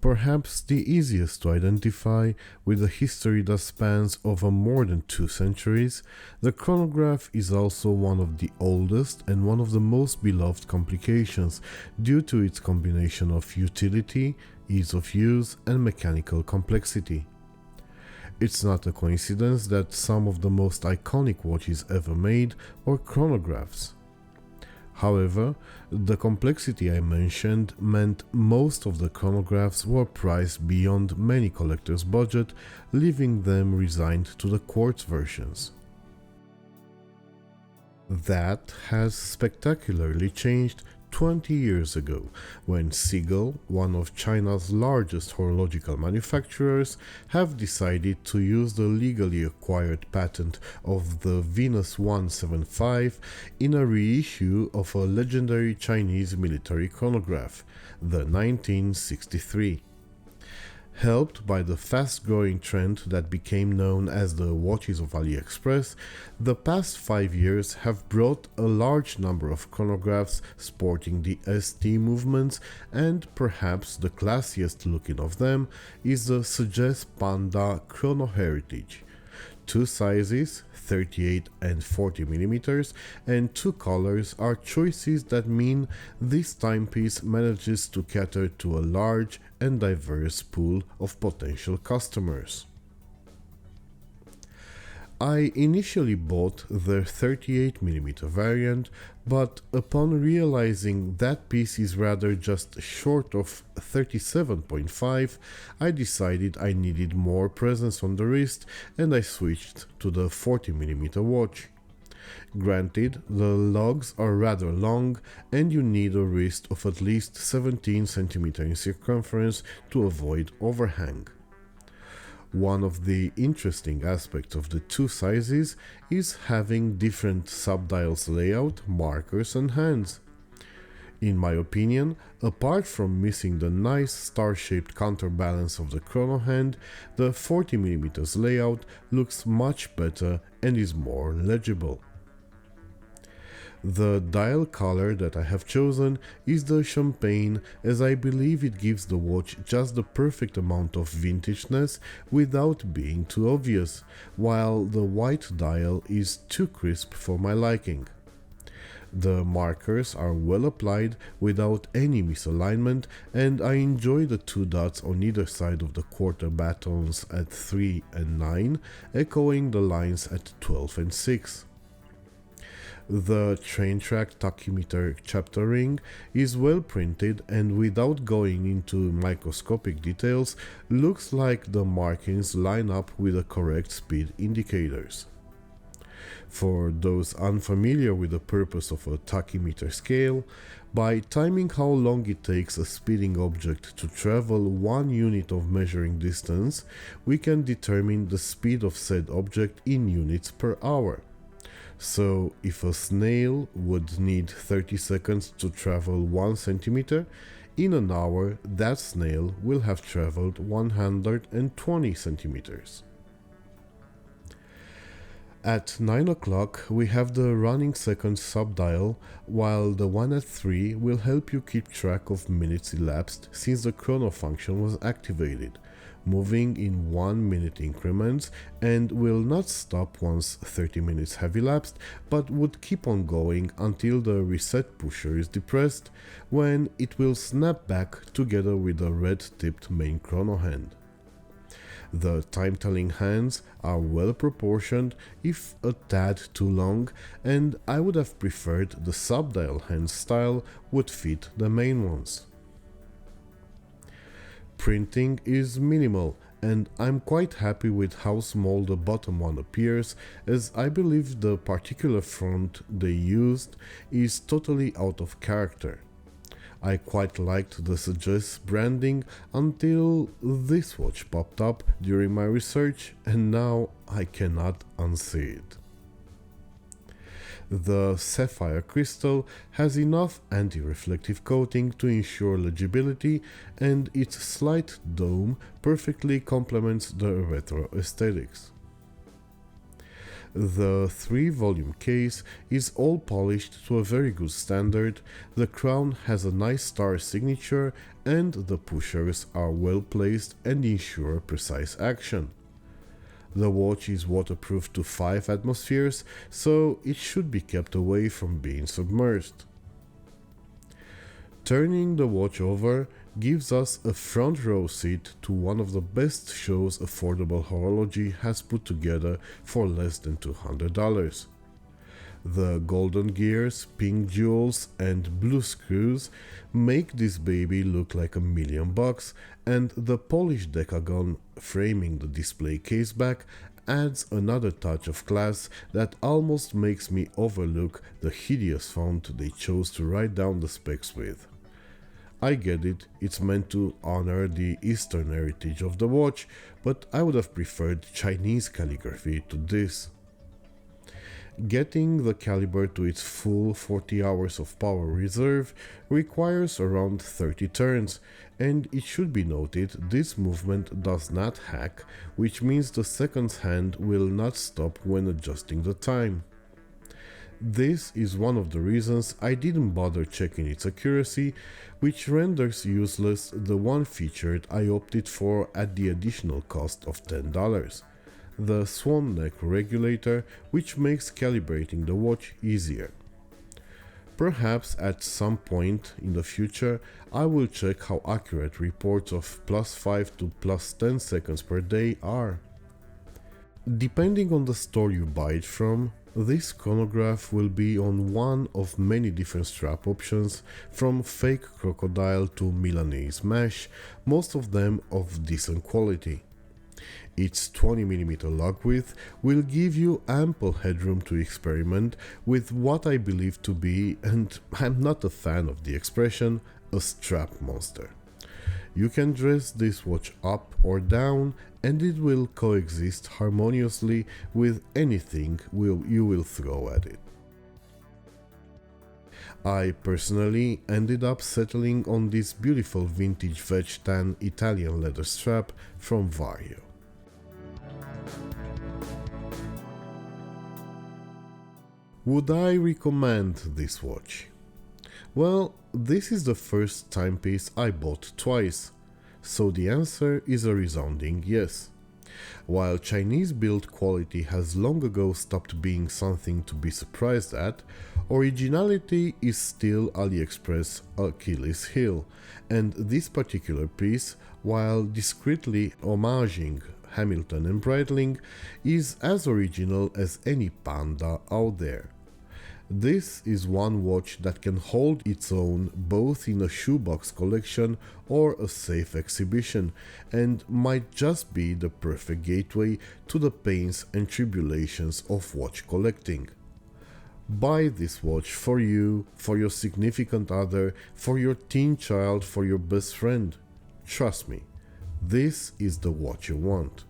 Perhaps the easiest to identify, with a history that spans over more than 2 centuries, the chronograph is also one of the oldest and one of the most beloved complications due to its combination of utility, ease of use, and mechanical complexity. It's not a coincidence that some of the most iconic watches ever made are chronographs. However, the complexity I mentioned meant most of the chronographs were priced beyond many collectors' budget, leaving them resigned to the quartz versions. That has spectacularly changed 20 years ago, when Seagull, one of China's largest horological manufacturers, have decided to use the legally acquired patent of the Venus 175 in a reissue of a legendary Chinese military chronograph, the 1963. Helped by the fast-growing trend that became known as the watches of AliExpress, the past 5 years have brought a large number of chronographs sporting the ST movements, and perhaps the classiest looking of them is the Sugess Panda Chronograph. 2 sizes, 38 and 40 mm, and 2 colors are choices that mean this timepiece manages to cater to a large and diverse pool of potential customers. I initially bought the 38mm variant, but upon realizing that piece is rather just short of 37.5, I decided I needed more presence on the wrist and I switched to the 40mm watch. Granted, the lugs are rather long and you need a wrist of at least 17 cm in circumference to avoid overhang. One of the interesting aspects of the 2 sizes is having different subdials layout, markers and hands. In my opinion, apart from missing the nice star-shaped counterbalance of the chrono hand, the 40mm layout looks much better and is more legible. The dial color that I have chosen is the champagne, as I believe it gives the watch just the perfect amount of vintageness without being too obvious, while the white dial is too crisp for my liking. The markers are well applied without any misalignment, and I enjoy the 2 dots on either side of the quarter batons at 3 and 9, echoing the lines at 12 and 6. The train track tachymeter chapter ring is well printed and, without going into microscopic details, looks like the markings line up with the correct speed indicators. For those unfamiliar with the purpose of a tachymeter scale, by timing how long it takes a speeding object to travel 1 unit of measuring distance, we can determine the speed of said object in units per hour. So, if a snail would need 30 seconds to travel 1 centimeter, in an hour that snail will have traveled 120 centimeters. At 9 o'clock we have the running seconds subdial, while the one at 3 will help you keep track of minutes elapsed since the chrono function was activated, moving in 1 minute increments, and will not stop once 30 minutes have elapsed, but would keep on going until the reset pusher is depressed, when it will snap back together with the red-tipped main chrono hand. The time-telling hands are well proportioned, if a tad too long, and I would have preferred the subdial hand style would fit the main ones. Printing is minimal, and I'm quite happy with how small the bottom one appears, as I believe the particular font they used is totally out of character. I quite liked the Sugess branding until this watch popped up during my research, and now I cannot unsee it. The sapphire crystal has enough anti-reflective coating to ensure legibility, and its slight dome perfectly complements the retro aesthetics. The 3-volume case is all polished to a very good standard, the crown has a nice star signature, and the pushers are well placed and ensure precise action. The watch is waterproof to 5 atmospheres, so it should be kept away from being submerged. Turning the watch over gives us a front row seat to one of the best shows affordable horology has put together for less than $200. The golden gears, pink jewels, and blue screws make this baby look like $1,000,000, and the polished decagon framing the display case back adds another touch of class that almost makes me overlook the hideous font they chose to write down the specs with. I get it, it's meant to honor the Eastern heritage of the watch, but I would have preferred Chinese calligraphy to this. Getting the caliber to its full 40 hours of power reserve requires around 30 turns, and it should be noted this movement does not hack, which means the seconds hand will not stop when adjusting the time. This is one of the reasons I didn't bother checking its accuracy, which renders useless the one feature I opted for at the additional cost of $10. The swan neck regulator, which makes calibrating the watch easier. Perhaps at some point in the future I will check how accurate reports of +5 to +10 seconds per day are. Depending on the store you buy it from, this chronograph will be on one of many different strap options, from fake crocodile to Milanese mesh, most of them of decent quality. Its 20mm lug width will give you ample headroom to experiment with what I believe to be, and I'm not a fan of the expression, a strap monster. You can dress this watch up or down and it will coexist harmoniously with anything you will throw at it. I personally ended up settling on this beautiful vintage veg tan Italian leather strap from Vario. Would I recommend this watch? Well, this is the first timepiece I bought twice, so the answer is a resounding yes. While Chinese build quality has long ago stopped being something to be surprised at, originality is still AliExpress' Achilles heel, and this particular piece, while discreetly homaging Hamilton and Breitling, is as original as any Panda out there. This is one watch that can hold its own both in a shoebox collection or a safe exhibition, and might just be the perfect gateway to the pains and tribulations of watch collecting. Buy this watch for you, for your significant other, for your teen child, for your best friend. Trust me, this is the watch you want.